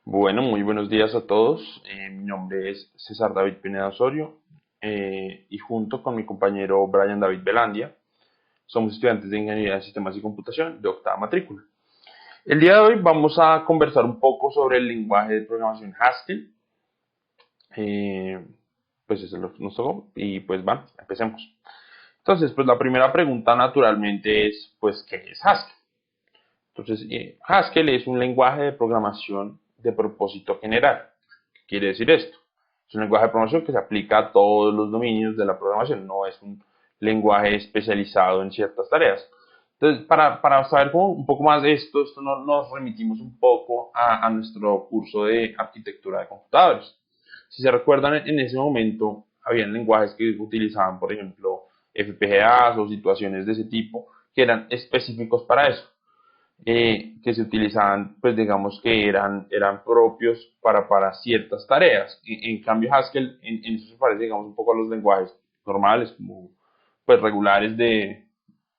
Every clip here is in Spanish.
Bueno, muy buenos días a todos. Mi nombre es César David Pineda Osorio y junto con mi compañero Brian David Belandia somos estudiantes de Ingeniería de Sistemas y Computación de octava matrícula. El día de hoy vamos a conversar un poco sobre el lenguaje de programación Haskell. Eh, pues eso es lo que nos tocó y pues va, empecemos. Entonces, pues la primera pregunta naturalmente es, pues, ¿qué es Haskell? Entonces, Haskell es un lenguaje de programación de propósito general. ¿Qué quiere decir esto? Es un lenguaje de programación que se aplica a todos los dominios de la programación, no es un lenguaje especializado en ciertas tareas. Entonces, para saber un poco más de esto nos remitimos un poco a nuestro curso de arquitectura de computadores. Si se recuerdan, en ese momento habían lenguajes que utilizaban, por ejemplo, FPGAs o situaciones de ese tipo, que eran específicos para eso, que se utilizaban, pues digamos que eran propios para ciertas tareas. En cambio, Haskell en eso se parece, digamos, un poco a los lenguajes normales, como pues regulares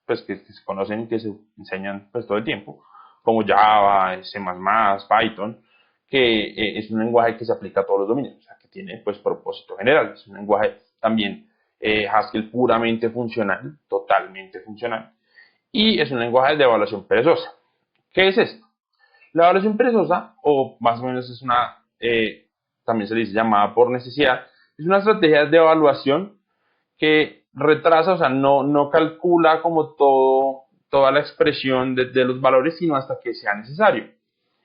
pues que se conocen y que se enseñan pues todo el tiempo, como Java, C++, Python, que es un lenguaje que se aplica a todos los dominios, o sea, que tiene pues propósito general. Es un lenguaje también Haskell puramente funcional, totalmente funcional, y es un lenguaje de evaluación perezosa. ¿Qué es esto? La evaluación perezosa, o más o menos es también se le dice llamada por necesidad, es una estrategia de evaluación que retrasa, o sea, no calcula como toda la expresión de los valores, sino hasta que sea necesario.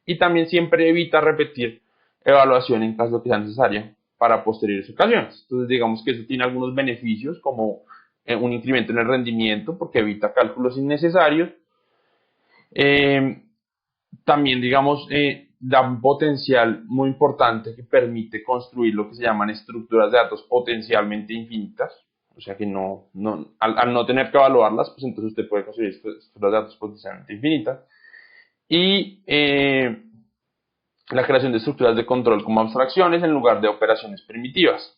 Y también siempre evita repetir evaluación en caso de que sea necesaria para posteriores ocasiones. Entonces, digamos que eso tiene algunos beneficios, como un incremento en el rendimiento, porque evita cálculos innecesarios. Eh, También, digamos, da un potencial muy importante que permite construir lo que se llaman estructuras de datos potencialmente infinitas. O sea que al no tener que evaluarlas, pues entonces usted puede construir estructuras de datos potencialmente infinitas. Y la creación de estructuras de control como abstracciones en lugar de operaciones primitivas.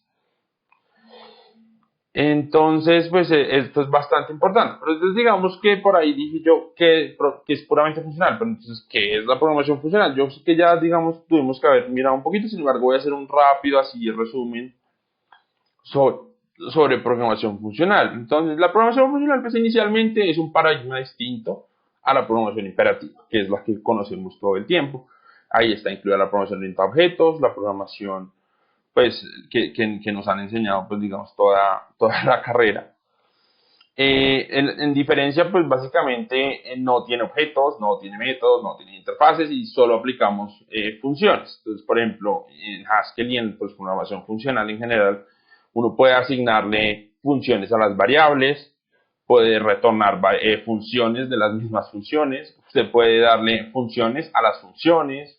Entonces, pues esto es bastante importante. Pero entonces digamos que por ahí dije yo que es puramente funcional. Pero entonces, ¿qué es la programación funcional? Yo sé que ya, digamos, tuvimos que haber mirado un poquito. Sin embargo, voy a hacer un rápido así resumen sobre, sobre programación funcional. Entonces, la programación funcional, pues inicialmente es un paradigma distinto a la programación imperativa, que es la que conocemos todo el tiempo. Ahí está incluida la programación orientada a objetos, la programación pues que nos han enseñado, pues digamos, toda la carrera. En diferencia, pues básicamente no tiene objetos, no tiene métodos, no tiene interfaces y solo aplicamos funciones. Entonces, por ejemplo, en Haskell y en pues, programación funcional en general, uno puede asignarle funciones a las variables, puede retornar funciones de las mismas funciones, usted puede darle funciones a las funciones,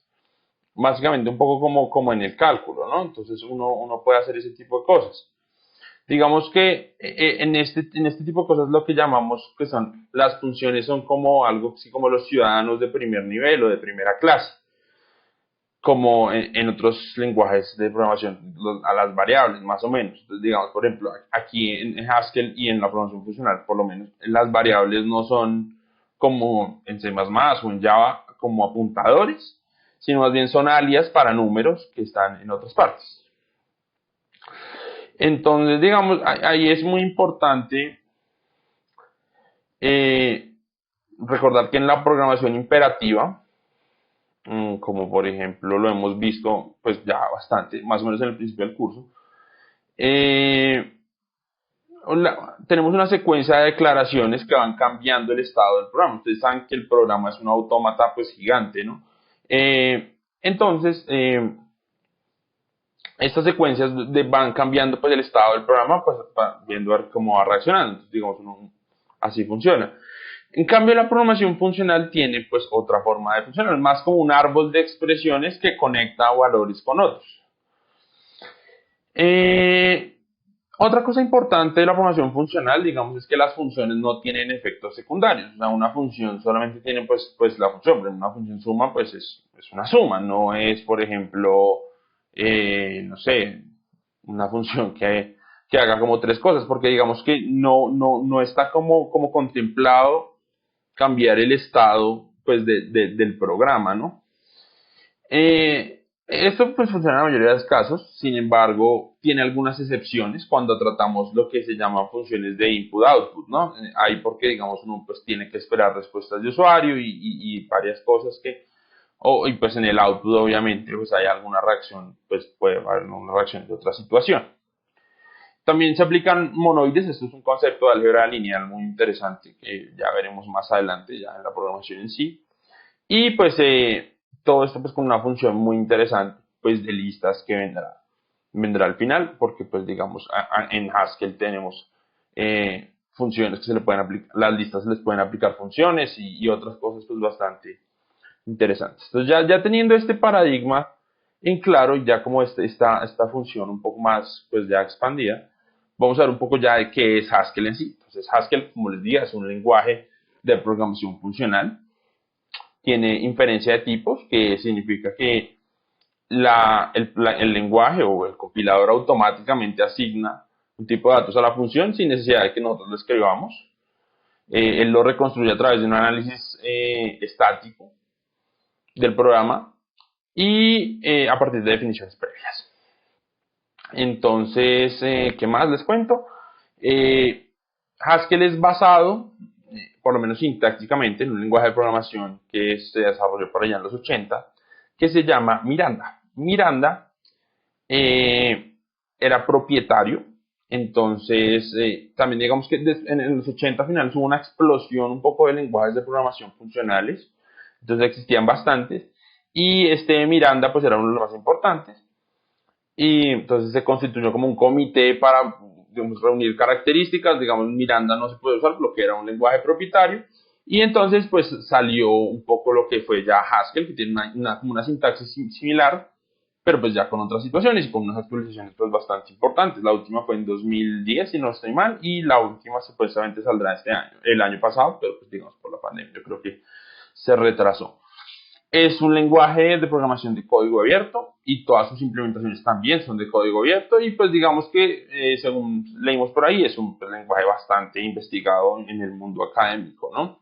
básicamente un poco como en el cálculo, ¿no? Entonces uno puede hacer ese tipo de cosas. Digamos que en este tipo de cosas lo que llamamos que son las funciones son como algo así como los ciudadanos de primer nivel o de primera clase, como en otros lenguajes de programación, a las variables más o menos. Entonces, digamos, por ejemplo, aquí en Haskell y en la programación funcional, por lo menos, las variables no son como en C++ o en Java como apuntadores, sino más bien son alias para números que están en otras partes. Entonces, digamos, ahí es muy importante eh, recordar que en la programación imperativa, como por ejemplo lo hemos visto pues ya bastante, más o menos en el principio del curso, eh, tenemos una secuencia de declaraciones que van cambiando el estado del programa. Ustedes saben que el programa es un autómata pues gigante, ¿no? Entonces, estas secuencias van cambiando pues el estado del programa, pues viendo a ver cómo va reaccionando. Entonces, digamos, así funciona. En cambio, la programación funcional tiene pues otra forma de funcionar, más como un árbol de expresiones que conecta valores con otros. Eh, Otra cosa importante de la programación funcional, digamos, es que las funciones no tienen efectos secundarios. O sea, una función solamente tiene pues la función, pero una función suma pues es una suma, no es, por ejemplo, no sé, una función que haga como tres cosas, porque digamos que no está como contemplado cambiar el estado pues del programa, ¿no? Esto pues funciona en la mayoría de los casos, sin embargo, tiene algunas excepciones cuando tratamos lo que se llama funciones de input-output, ¿no? Ahí porque, digamos, uno pues tiene que esperar respuestas de usuario y varias cosas y pues en el output obviamente pues hay alguna reacción, pues puede haber una reacción de otra situación. También se aplican monoides, esto es un concepto de álgebra lineal muy interesante que ya veremos más adelante ya en la programación en sí. Y pues todo esto pues con una función muy interesante pues de listas que vendrá al final, porque pues digamos en Haskell tenemos funciones que se le pueden aplicar, las listas se les pueden aplicar funciones y otras cosas pues bastante interesantes. Entonces ya teniendo este paradigma en claro, ya como esta función un poco más pues ya expandida, vamos a ver un poco ya de qué es Haskell en sí. Entonces Haskell, como les digo, es un lenguaje de programación funcional, tiene inferencia de tipos, que significa que el lenguaje o el compilador automáticamente asigna un tipo de datos a la función sin necesidad de que nosotros lo escribamos. Él lo reconstruye a través de un análisis estático del programa y a partir de definiciones previas. Entonces, ¿qué más les cuento? Haskell es basado, por lo menos sintácticamente, en un lenguaje de programación que se desarrolló por allá en los 80, que se llama Miranda. Miranda era propietario, entonces también digamos que en los 80 finales hubo una explosión un poco de lenguajes de programación funcionales, entonces existían bastantes, y este Miranda pues era uno de los más importantes, y entonces se constituyó como un comité para, digamos, reunir características, digamos, Miranda no se puede usar porque era un lenguaje propietario, y entonces pues salió un poco lo que fue ya Haskell, que tiene una sintaxis similar, pero pues ya con otras situaciones y con unas actualizaciones pues bastante importantes. La última fue en 2010, si no estoy mal, y la última supuestamente saldrá este año, el año pasado, pero pues digamos por la pandemia, yo creo que se retrasó. Es un lenguaje de programación de código abierto y todas sus implementaciones también son de código abierto y pues digamos que según leímos por ahí es un lenguaje bastante investigado en el mundo académico, ¿no?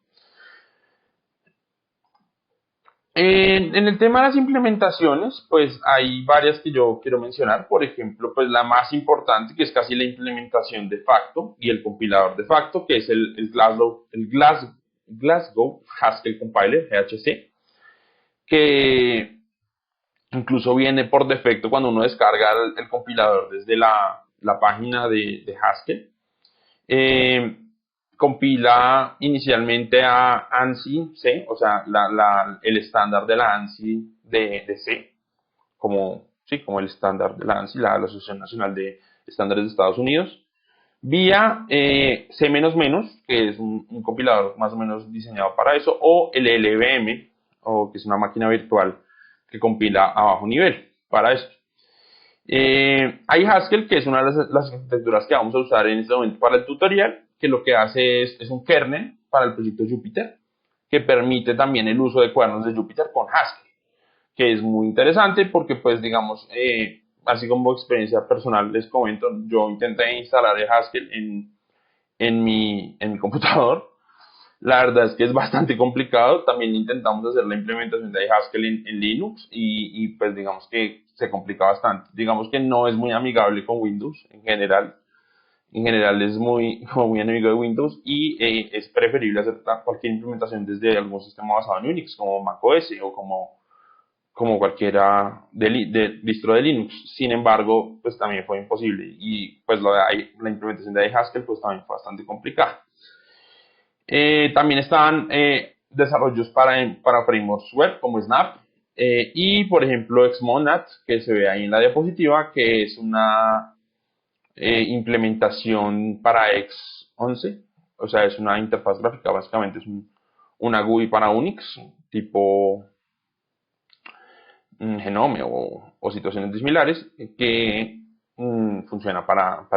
En el tema de las implementaciones, pues hay varias que yo quiero mencionar. Por ejemplo, pues la más importante, que es casi la implementación de facto y el compilador de facto, que es el Glasgow Haskell Compiler, GHC, que incluso viene por defecto cuando uno descarga el compilador desde la página de Haskell. Eh, Compila inicialmente a ANSI C, o sea, el estándar de la ANSI de C, como el estándar de la ANSI, la Asociación Nacional de Estándares de Estados Unidos, vía C++, que es un compilador más o menos diseñado para eso, o el LVM, o que es una máquina virtual que compila a bajo nivel para esto. Hay Haskell, que es una de las arquitecturas que vamos a usar en este momento para el tutorial, que lo que hace es un kernel para el proyecto Jupyter, que permite también el uso de cuadernos de Jupyter con Haskell, que es muy interesante porque pues digamos, así como experiencia personal les comento, yo intenté instalar el Haskell en mi computador. La verdad es que es bastante complicado. También intentamos hacer la implementación de Haskell en Linux y pues digamos que se complica bastante. Digamos que no es muy amigable con Windows en general. En general es muy enemigo de Windows y es preferible hacer cualquier implementación desde algún sistema basado en Unix como macOS o como cualquiera de distro de Linux. Sin embargo, pues también fue imposible y pues la implementación de Haskell pues también fue bastante complicada. También están desarrollos para frameworks web como Snap y por ejemplo Xmonad, que se ve ahí en la diapositiva, que es una implementación para X11, o sea, es una interfaz gráfica, básicamente es una GUI para Unix, tipo Genome o situaciones similares, que funciona para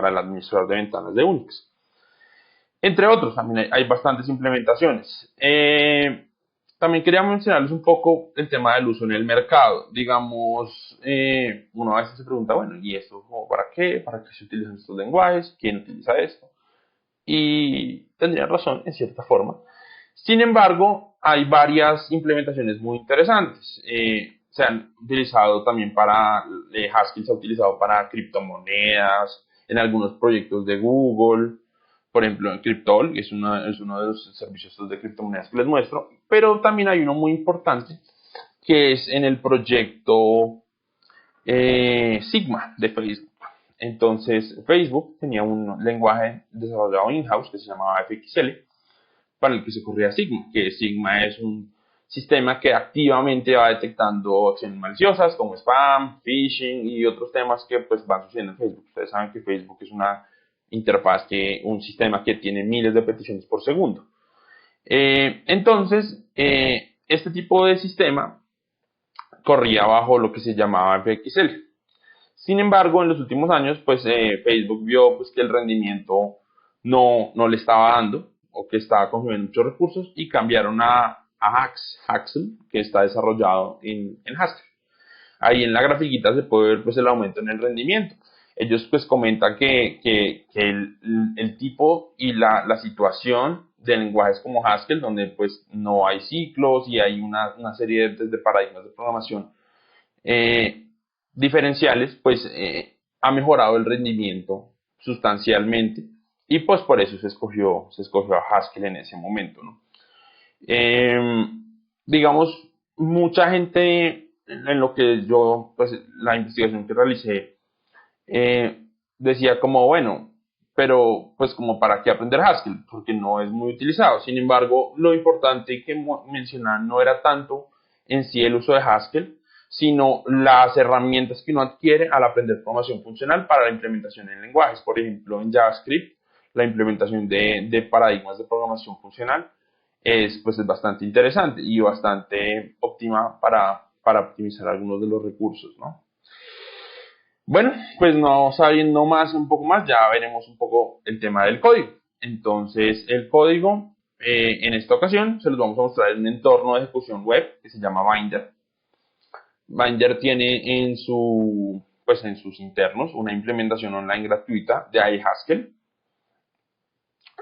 el administrador de ventanas de Unix. Entre otros, también hay bastantes implementaciones. También quería mencionarles un poco el tema del uso en el mercado. Digamos, uno a veces se pregunta, bueno, ¿y esto para qué? ¿Para qué se utilizan estos lenguajes? ¿Quién utiliza esto? Y tendría razón, en cierta forma. Sin embargo, hay varias implementaciones muy interesantes. se han utilizado también para, Haskell se ha utilizado para criptomonedas, en algunos proyectos de Google, por ejemplo en Cryptol, es uno de los servicios de criptomonedas que les muestro, pero también hay uno muy importante, que es en el proyecto Sigma de Facebook. Entonces, Facebook tenía un lenguaje desarrollado in-house que se llamaba FXL, para el que se corría Sigma, que Sigma es un sistema que activamente va detectando acciones maliciosas como spam, phishing y otros temas que pues van sucediendo en Facebook. Ustedes saben que Facebook es una interfaz, un sistema que tiene miles de peticiones por segundo. Entonces, este tipo de sistema corría bajo lo que se llamaba FXL. Sin embargo, en los últimos años, pues Facebook vio pues, que el rendimiento no le estaba dando o que estaba consumiendo muchos recursos y cambiaron a Haskell, que está desarrollado en Haskell. Ahí en la grafiquita se puede ver pues, el aumento en el rendimiento. Ellos pues comentan que el tipo y la situación de lenguajes como Haskell, donde pues no hay ciclos y hay una serie de paradigmas de programación diferenciales, pues ha mejorado el rendimiento sustancialmente y pues por eso se escogió a Haskell en ese momento, ¿no? Digamos, mucha gente en lo que yo, pues la investigación que realicé, decía como, bueno, pero pues como para qué aprender Haskell, porque no es muy utilizado. Sin embargo, lo importante que mencionar no era tanto en sí el uso de Haskell, sino las herramientas que uno adquiere al aprender programación funcional para la implementación en lenguajes. Por ejemplo, en JavaScript, la implementación de paradigmas de programación funcional es bastante interesante y bastante óptima para optimizar algunos de los recursos, ¿no? Bueno, pues no sabiendo más, un poco más, ya veremos un poco el tema del código. Entonces, el código, en esta ocasión, se los vamos a mostrar en un entorno de ejecución web que se llama Binder. Binder tiene en sus internos una implementación online gratuita de iHaskell.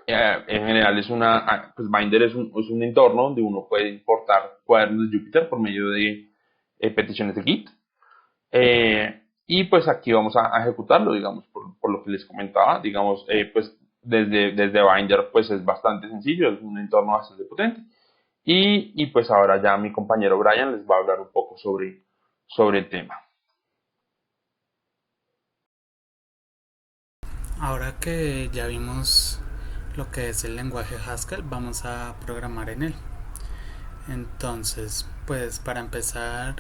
En general Binder es un entorno donde uno puede importar cuadernos de Jupyter por medio de peticiones de Git. Y pues aquí vamos a ejecutarlo, digamos, por lo que les comentaba, digamos, pues desde Binder pues es bastante sencillo, es un entorno bastante potente. Y pues ahora ya mi compañero Brian les va a hablar un poco sobre el tema. Ahora que ya vimos lo que es el lenguaje Haskell, vamos a programar en él. Entonces, pues para empezar,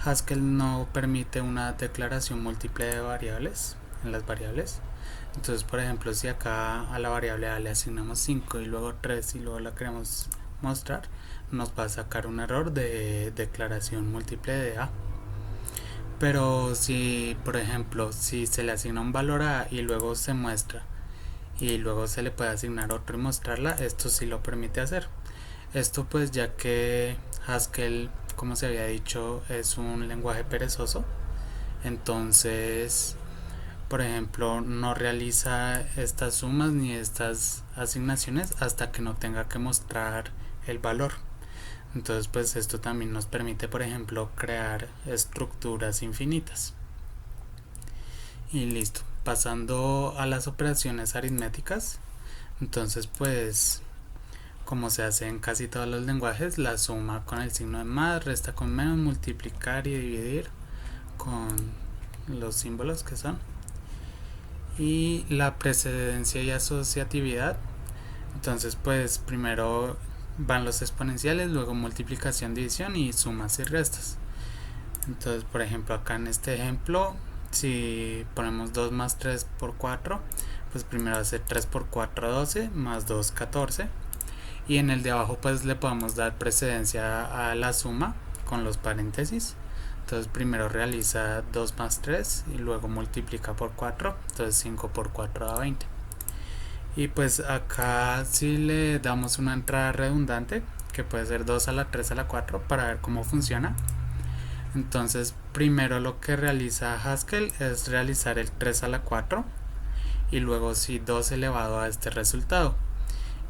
Haskell no permite una declaración múltiple de variables en las variables. Entonces, por ejemplo, si acá a la variable A le asignamos 5 y luego 3 y luego la queremos mostrar, nos va a sacar un error de declaración múltiple de A. Pero si, por ejemplo, si se le asigna un valor a y luego se muestra y luego se le puede asignar otro y mostrarla, esto sí lo permite hacer. Esto pues ya que Haskell, como se había dicho, es un lenguaje perezoso, entonces, por ejemplo, no realiza estas sumas ni estas asignaciones hasta que no tenga que mostrar el valor. Entonces pues esto también nos permite, por ejemplo, crear estructuras infinitas. Y listo, pasando a las operaciones aritméticas, entonces pues como se hace en casi todos los lenguajes, la suma con el signo de más, resta con menos, multiplicar y dividir con los símbolos que son, y la precedencia y asociatividad. Entonces pues primero van los exponenciales, luego multiplicación, división y sumas y restas. Entonces, por ejemplo, acá en este ejemplo, si ponemos 2 más 3 por 4, pues primero va a ser 3 por 4, 12, más 2, 14. Y en el de abajo pues le podemos dar precedencia a la suma con los paréntesis. Entonces primero realiza 2 más 3 y luego multiplica por 4, entonces 5 por 4 da 20. Y pues acá si le damos una entrada redundante, que puede ser 2 a la 3 a la 4, para ver cómo funciona. Entonces primero lo que realiza Haskell es realizar el 3 a la 4 y luego si 2 elevado a este resultado.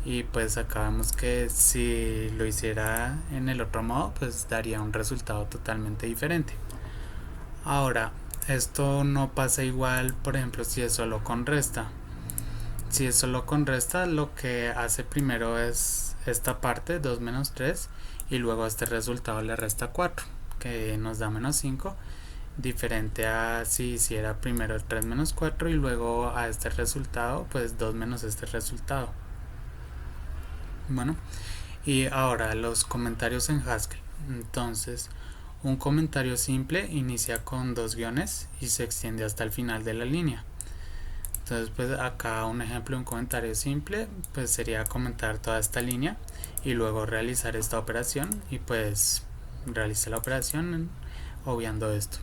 y pues acá vemos que si lo hiciera en el otro modo pues daría un resultado totalmente diferente. Ahora, esto no pasa igual, por ejemplo, si es solo con resta. Si es solo con resta, lo que hace primero es esta parte, 2 menos 3, y luego a este resultado le resta 4, que nos da menos 5, diferente a si hiciera primero el 3 menos 4 y luego a este resultado, pues 2 menos este resultado. Bueno, y ahora los comentarios en Haskell. Entonces, un comentario simple inicia con 2 guiones y se extiende hasta el final de la línea. Entonces pues acá un ejemplo de un comentario simple pues sería comentar toda esta línea y luego realizar esta operación y pues realiza la operación obviando esto.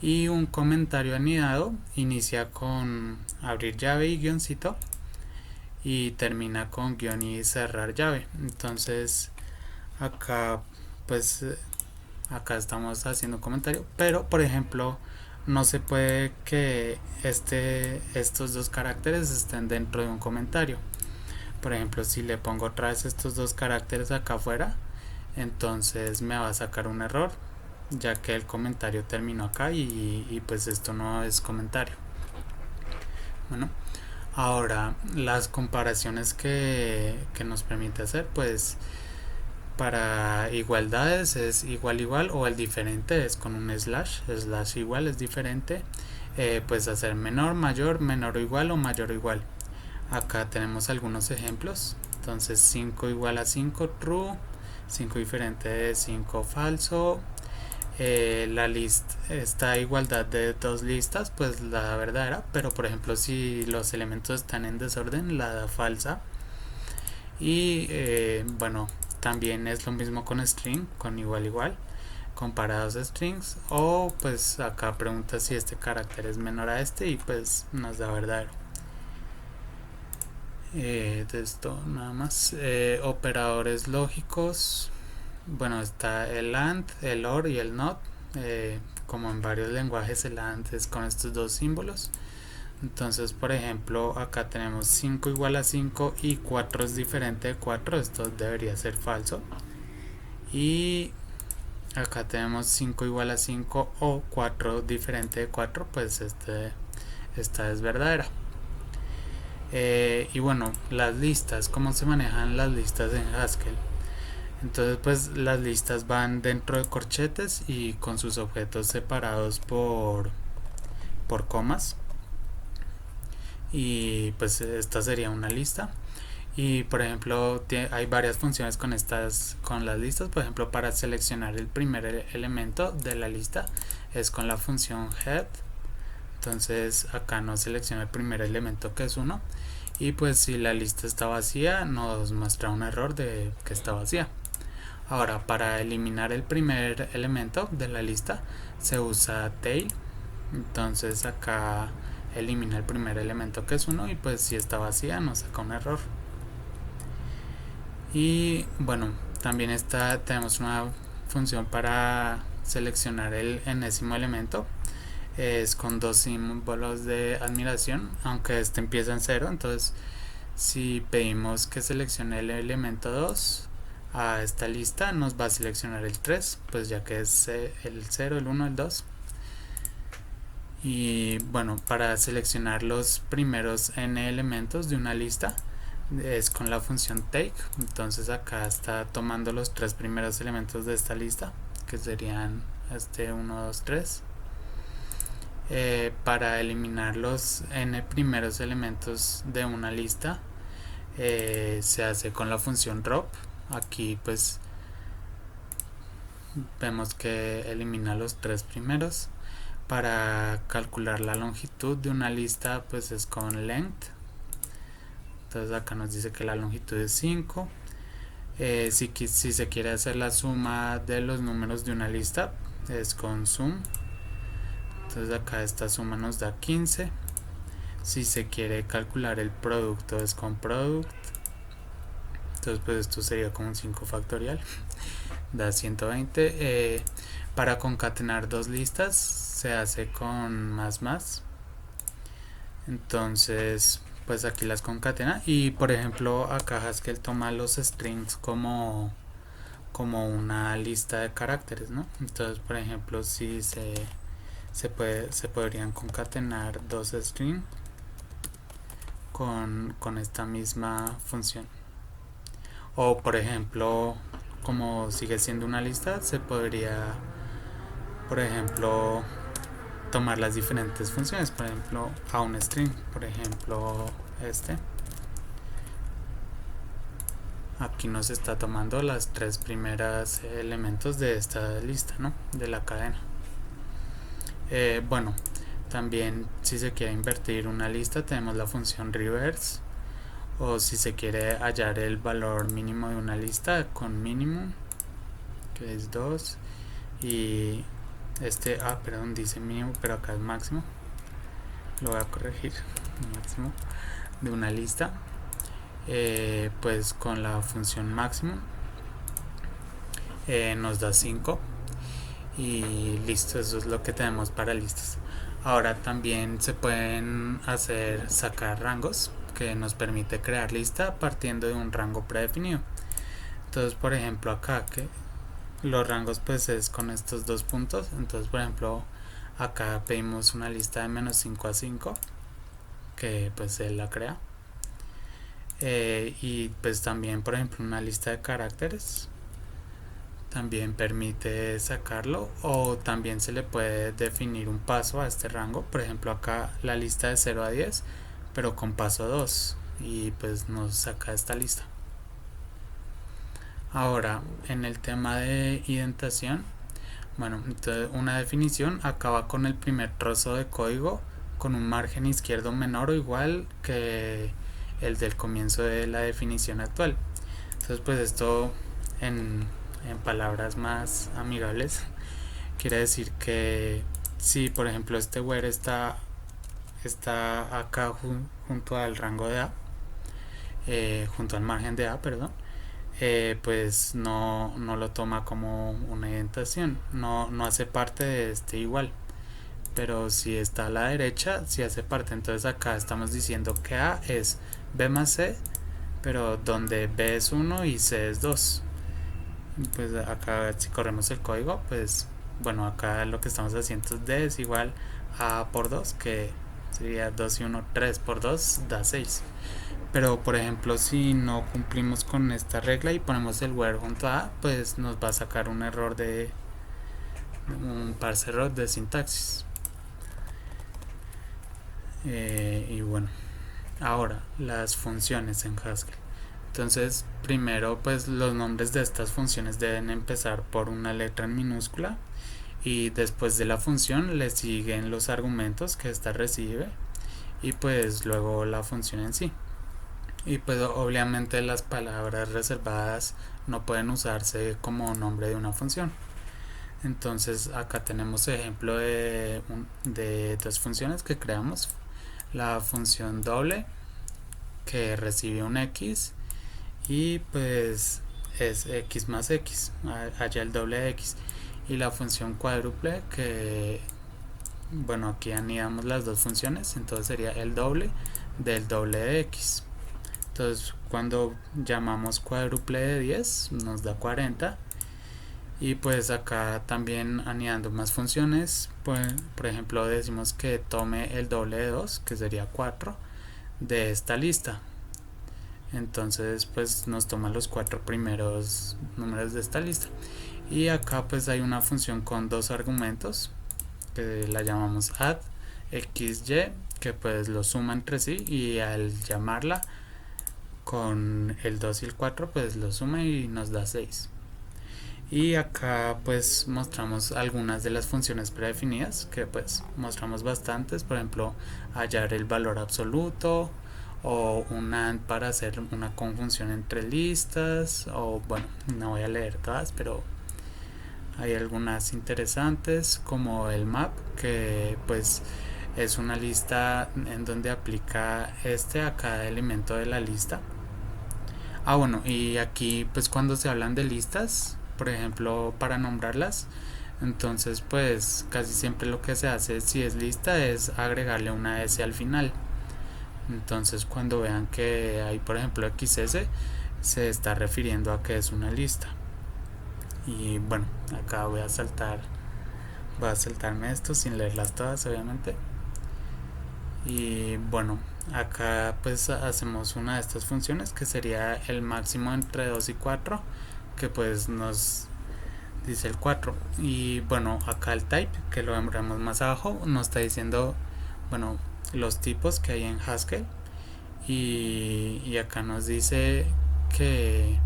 Y un comentario anidado inicia con abrir llave y guioncito y termina con guión y cerrar llave. Entonces acá pues acá estamos haciendo un comentario, pero por ejemplo no se puede que estos dos caracteres estén dentro de un comentario. Por ejemplo, si le pongo otra vez estos dos caracteres acá afuera, entonces me va a sacar un error, ya que el comentario terminó acá y pues esto no es comentario. Bueno, ahora las comparaciones que nos permite hacer, pues para igualdades es igual o el diferente es con un slash igual es diferente, pues hacer menor, mayor, menor o igual o mayor o igual. Acá tenemos algunos ejemplos. Entonces 5 igual a 5 true, 5 diferente de 5 falso. La lista, esta igualdad de dos listas pues la da verdadera, pero por ejemplo si los elementos están en desorden la da falsa. Y bueno, también es lo mismo con string, con igual, comparados strings, o pues acá pregunta si este carácter es menor a este y pues nos da verdadero. De esto nada más. Operadores lógicos, bueno, está el AND, el OR y el NOT. Como en varios lenguajes el AND es con estos dos símbolos. Entonces, por ejemplo, acá tenemos 5 igual a 5 y 4 es diferente de 4. Esto debería ser falso. Y acá tenemos 5 igual a 5 o 4 diferente de 4. Pues esta es verdadera. Y bueno, las listas, ¿cómo se manejan las listas en Haskell? Entonces pues las listas van dentro de corchetes y con sus objetos separados por comas. Y pues esta sería una lista. Y por ejemplo hay varias funciones con las listas. Por ejemplo, para seleccionar el primer elemento de la lista es con la función head. Entonces acá nos selecciona el primer elemento, que es 1, y pues si la lista está vacía nos muestra un error de que está vacía. Ahora, para eliminar el primer elemento de la lista se usa tail. Entonces acá elimina el primer elemento, que es 1, y pues si está vacía nos saca un error. Y bueno, también tenemos una función para seleccionar el enésimo elemento. Es con dos símbolos de admiración, aunque este empieza en 0. Entonces si pedimos que seleccione el elemento 2 a esta lista, nos va a seleccionar el 3, pues ya que es el 0, el 1, el 2. Y bueno, para seleccionar los primeros n elementos de una lista es con la función take. Entonces acá está tomando los 3 primeros elementos de esta lista, que serían 1, 2, 3. Para eliminar los n primeros elementos de una lista se hace con la función drop. Aquí pues vemos que elimina los 3 primeros. Para calcular la longitud de una lista pues es con length. Entonces acá nos dice que la longitud es 5. Si se quiere hacer la suma de los números de una lista es con sum. Entonces acá esta suma nos da 15. Si se quiere calcular el producto es con product. Entonces pues esto sería como un 5 factorial, da 120. Para concatenar dos listas se hace con más. Entonces pues aquí las concatena. Y por ejemplo acá Haskell toma los strings como una lista de caracteres, ¿no? Entonces por ejemplo si se podrían concatenar dos strings con esta misma función. O por ejemplo, como sigue siendo una lista, se podría, por ejemplo, tomar las diferentes funciones. Por ejemplo, a un string, por ejemplo, aquí nos está tomando las tres primeras elementos de esta lista, ¿no? De la cadena. Bueno, también si se quiere invertir una lista tenemos la función reverse, o si se quiere hallar el valor mínimo de una lista con mínimo, que es 2, y perdón, dice mínimo pero acá es máximo, lo voy a corregir, máximo de una lista, pues con la función máximo nos da 5 y listo. Eso es lo que tenemos para listas. Ahora también se pueden sacar rangos, que nos permite crear lista partiendo de un rango predefinido. Entonces por ejemplo acá que los rangos pues es con estos dos puntos. Entonces por ejemplo acá pedimos una lista de menos 5 a 5, que pues él la crea, y pues también por ejemplo una lista de caracteres también permite sacarlo, o también se le puede definir un paso a este rango. Por ejemplo acá la lista de 0 a 10 pero con paso 2, y pues nos saca esta lista. Ahora en el tema de indentación, bueno, entonces una definición acaba con el primer trozo de código con un margen izquierdo menor o igual que el del comienzo de la definición actual. Entonces pues esto en palabras más amigables quiere decir que si por ejemplo este where está acá junto al rango de A, junto al margen de A, perdón, pues no lo toma como una indentación, no hace parte de este igual. Pero si está a la derecha, sí hace parte. Entonces acá estamos diciendo que A es B más C, pero donde B es 1 y C es 2. Pues acá si corremos el código, pues bueno, acá lo que estamos haciendo es D es igual a por 2, que sería 2 y 1, 3 por 2 da 6. Pero por ejemplo si no cumplimos con esta regla y ponemos el where junto a, pues nos va a sacar un error un parse error de sintaxis. Y bueno, ahora las funciones en Haskell. Entonces primero pues los nombres de estas funciones deben empezar por una letra en minúscula, y después de la función le siguen los argumentos que ésta recibe y pues luego la función en sí. Y pues obviamente las palabras reservadas no pueden usarse como nombre de una función. Entonces acá tenemos ejemplo de dos funciones que creamos. La función doble, que recibe un x y pues es x más x, allá el doble de x. Y la función cuádruple, que bueno, aquí anidamos las dos funciones, entonces sería el doble del doble de x. Entonces cuando llamamos cuádruple de 10 nos da 40. Y pues acá también anidando más funciones, pues, por ejemplo decimos que tome el doble de 2, que sería 4, de esta lista. Entonces pues nos toma los 4 primeros números de esta lista. Y acá pues hay una función con dos argumentos que la llamamos add xy, que pues lo suma entre sí, y al llamarla con el 2 y el 4 pues lo suma y nos da 6. Y acá pues mostramos algunas de las funciones predefinidas, que pues mostramos bastantes. Por ejemplo, hallar el valor absoluto, o un AND para hacer una conjunción entre listas, o bueno, no voy a leer todas, pero hay algunas interesantes, como el map, que pues es una lista en donde aplica a cada elemento de la lista. Bueno, y aquí pues cuando se hablan de listas, por ejemplo para nombrarlas, entonces pues casi siempre lo que se hace si es lista es agregarle una S al final. Entonces cuando vean que hay por ejemplo XS, se está refiriendo a que es una lista. Y bueno, acá voy a saltarme esto sin leerlas todas obviamente. Y bueno, acá pues hacemos una de estas funciones que sería el máximo entre 2 y 4, que pues nos dice el 4. Y bueno, acá el type, que lo vemos más abajo, nos está diciendo, bueno, los tipos que hay en Haskell. Y acá nos dice que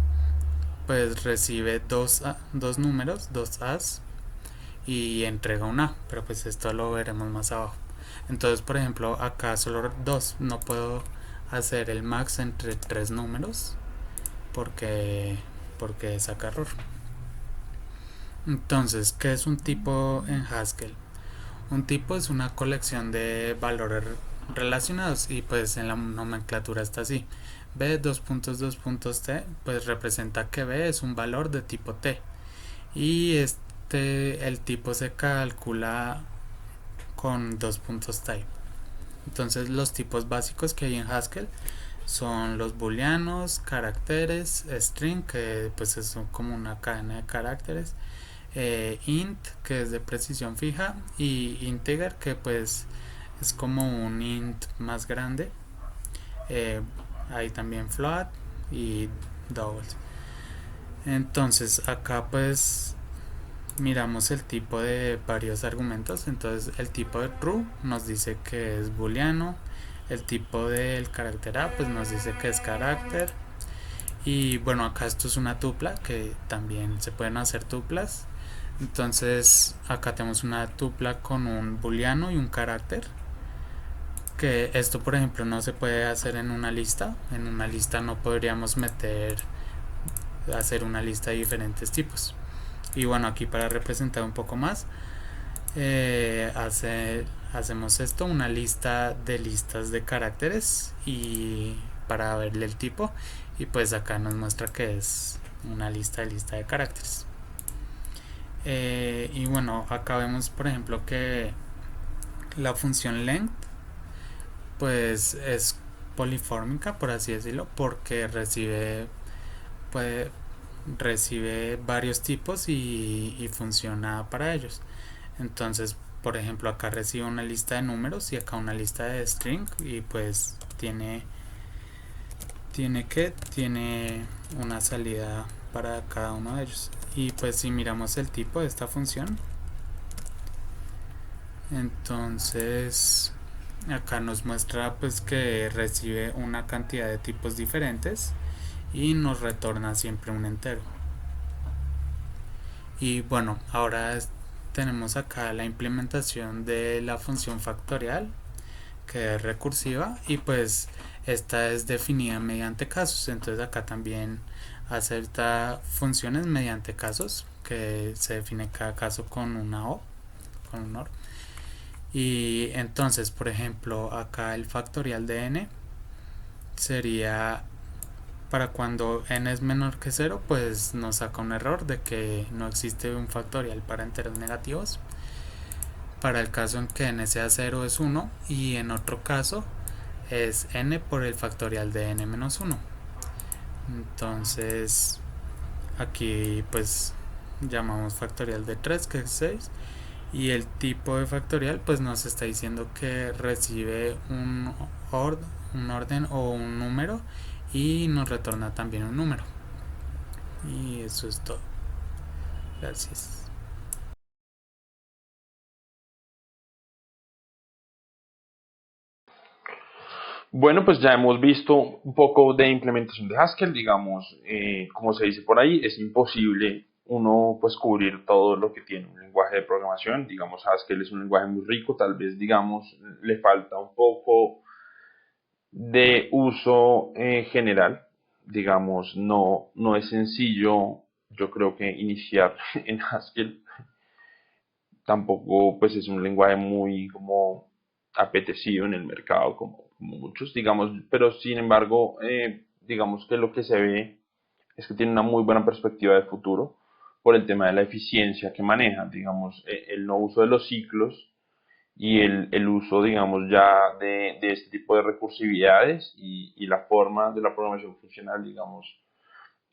pues recibe dos números, dos A's, y entrega un A, pero pues esto lo veremos más abajo. Entonces, por ejemplo, acá solo dos, no puedo hacer el max entre tres números porque saca error. Entonces, ¿qué es un tipo en Haskell? Un tipo es una colección de valores relacionados y pues en la nomenclatura está así. B dos puntos dos puntos t pues representa que B es un valor de tipo t y el tipo se calcula con dos puntos type. Entonces los tipos básicos que hay en Haskell son los booleanos, caracteres, string, que pues es como una cadena de caracteres, int, que es de precisión fija, y integer, que pues es como un int más grande. Eh, hay también float y doubles. Entonces acá pues miramos el tipo de varios argumentos. Entonces el tipo de true nos dice que es booleano, el tipo del carácter a pues nos dice que es carácter. Y bueno, acá esto es una tupla, que también se pueden hacer tuplas. Entonces acá tenemos una tupla con un booleano y un carácter, que esto por ejemplo no se puede hacer en una lista. En una lista no podríamos hacer una lista de diferentes tipos. Y bueno, aquí para representar un poco más, hacemos esto, una lista de listas de caracteres y para verle el tipo, y pues acá nos muestra que es una lista de caracteres. Y bueno, acá vemos por ejemplo que la función length pues es polifórmica, por así decirlo, porque pues, recibe varios tipos y funciona para ellos. Entonces, por ejemplo, acá recibe una lista de números y acá una lista de string, y pues tiene una salida para cada uno de ellos. Y pues si miramos el tipo de esta función, entonces acá nos muestra pues que recibe una cantidad de tipos diferentes y nos retorna siempre un entero. Y bueno, ahora tenemos acá la implementación de la función factorial, que es recursiva, y pues esta es definida mediante casos. Entonces acá también acepta funciones mediante casos, que se define cada caso con una o, con un or. Y entonces, por ejemplo, acá el factorial de n sería para cuando n es menor que 0, pues nos saca un error de que no existe un factorial para enteros negativos. Para el caso en que n sea 0 es 1, y en otro caso es n por el factorial de n menos 1. Entonces aquí pues llamamos factorial de 3, que es 6, y el tipo de factorial pues nos está diciendo que recibe un orden o un número, y nos retorna también un número. Y eso es todo. Gracias. Bueno, pues ya hemos visto un poco de implementación de Haskell, digamos, como se dice por ahí, es imposible uno pues cubrir todo lo que tiene un lenguaje de programación. Digamos, Haskell es un lenguaje muy rico, tal vez digamos le falta un poco de uso general. Digamos, no es sencillo, yo creo que iniciar en Haskell. Tampoco pues es un lenguaje muy como apetecido en el mercado como muchos, digamos, pero sin embargo, digamos que lo que se ve es que tiene una muy buena perspectiva de futuro por el tema de la eficiencia que maneja, digamos, el no uso de los ciclos y el uso, digamos, ya de este tipo de recursividades y la forma de la programación funcional, digamos,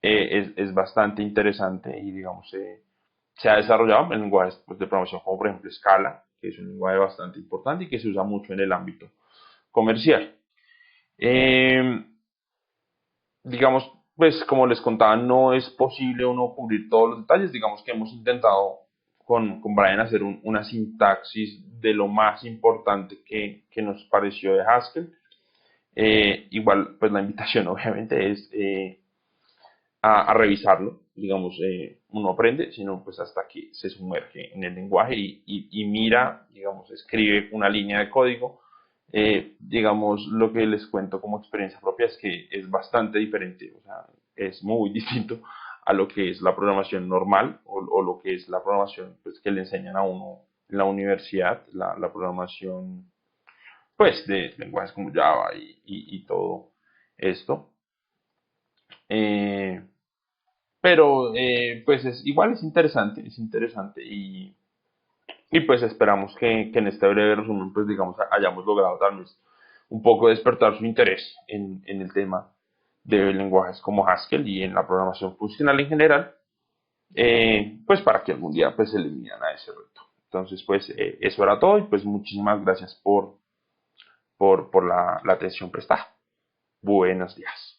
es bastante interesante y, digamos, se ha desarrollado en lenguajes pues, de programación como, por ejemplo, Scala, que es un lenguaje bastante importante y que se usa mucho en el ámbito comercial. Eh, digamos, pues como les contaba, no es posible uno cubrir todos los detalles. Digamos que hemos intentado con Brian hacer una sintaxis de lo más importante que nos pareció de Haskell. Igual, pues la invitación obviamente es a revisarlo. Digamos, uno aprende, sino pues hasta que se sumerge en el lenguaje y mira, digamos, escribe una línea de código. Digamos, lo que les cuento como experiencia propia es que es bastante diferente, o sea, es muy distinto a lo que es la programación normal o lo que es la programación pues, que le enseñan a uno en la universidad, la programación pues de lenguajes como Java y todo esto. Eh, pero pues igual es interesante y pues esperamos que en este breve resumen pues digamos hayamos logrado tal vez un poco despertar su interés en el tema de lenguajes como Haskell y en la programación funcional en general, pues para que algún día pues se eliminan a ese reto. Entonces pues eso era todo y pues muchísimas gracias por la atención prestada. Buenos días.